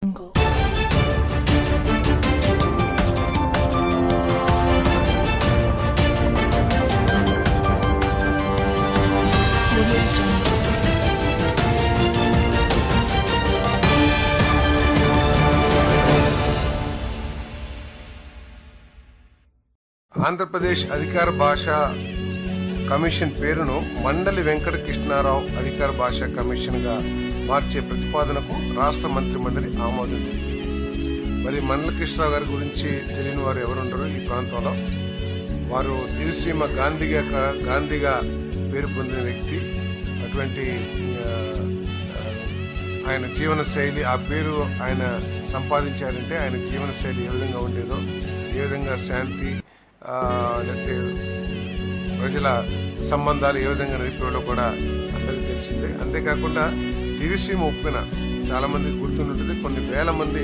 ఆంధ్రప్రదేశ్ అధికార భాషా కమిషన్ పేరును మండలి వెంకటకృష్ణారావు అధికార భాషా కమిషన్ గా మార్చే ప్రతిపాదనకు రాష్ట్ర మంత్రి మండలి ఆమోదం తెలిపింది. మరి మండలి కృష్ణరావు గారి గురించి తెలియని వారు ఎవరుండరు ఈ ప్రాంతంలో. వారు దివిసీమ గాంధీగా పేరు పొందిన వ్యక్తి. అటువంటి ఆయన జీవన శైలి, ఆ పేరు ఆయన సంపాదించారంటే ఆయన జీవన శైలి ఏ విధంగా ఉండేదో, ఏ విధంగా శాంతి లేకపోతే ప్రజల సంబంధాలు ఏ విధంగా నడిపేవాడో కూడా అందరికీ తెలిసిందే. అంతేకాకుండా దివిసీమ ఉప్పెన చాలా మందికి గుర్తుంటుంది. కొన్ని వేల మంది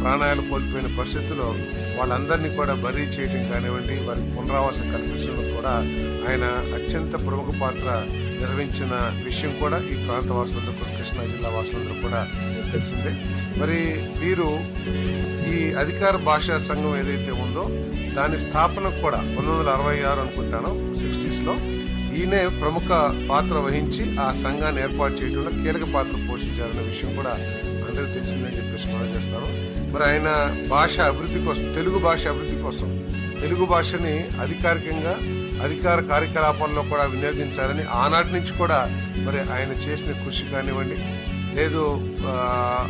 ప్రాణాలు కోల్పోయిన పరిస్థితుల్లో వాళ్ళందరినీ కూడా బరీ చేయడం కానివ్వండి, వారికి పునరావాసం కల్పించడం కూడా ఆయన అత్యంత ప్రముఖ పాత్ర నిర్వహించిన విషయం కూడా ఈ ప్రాంత వాసులందరూ, కృష్ణా జిల్లా వాసులందరూ కూడా తెలిసిందే. మరి వీరు ఈ అధికార భాషా సంఘం ఏదైతే ఉందో దాని స్థాపనకు కూడా 1966 అనుకుంటాను 60s లో ఈయనే ప్రముఖ పాత్ర వహించి ఆ సంఘాన్ని ఏర్పాటు చేయడంలో కీలక పాత్ర పోషించారనే విషయం కూడా అందరికీ తెలిసిందని చెప్పేసి మనం చేస్తారు. మరి ఆయన భాష అభివృద్ధి కోసం, తెలుగు భాష అభివృద్ధి కోసం, తెలుగు భాషని అధికారికంగా అధికార కార్యకలాపాల్లో కూడా వినియోగించాలని ఆనాటి నుంచి కూడా మరి ఆయన చేసిన కృషి కానివ్వండి, లేదు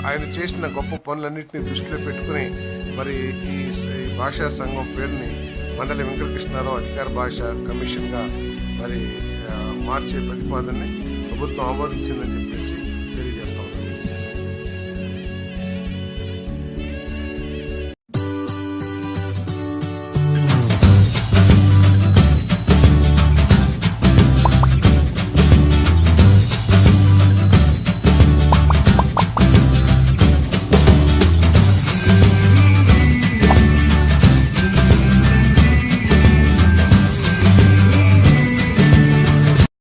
ఆయన చేసిన గొప్ప పనులన్నింటినీ దృష్టిలో పెట్టుకుని మరి ఈ భాషా సంఘం పేరుని మండలి వెంకటకృష్ణారావు అధికార భాష కమిషన్ గా మరి మార్చే ప్రతిపాదనని ప్రభుత్వం ఆమోదించిందని చెప్పేసి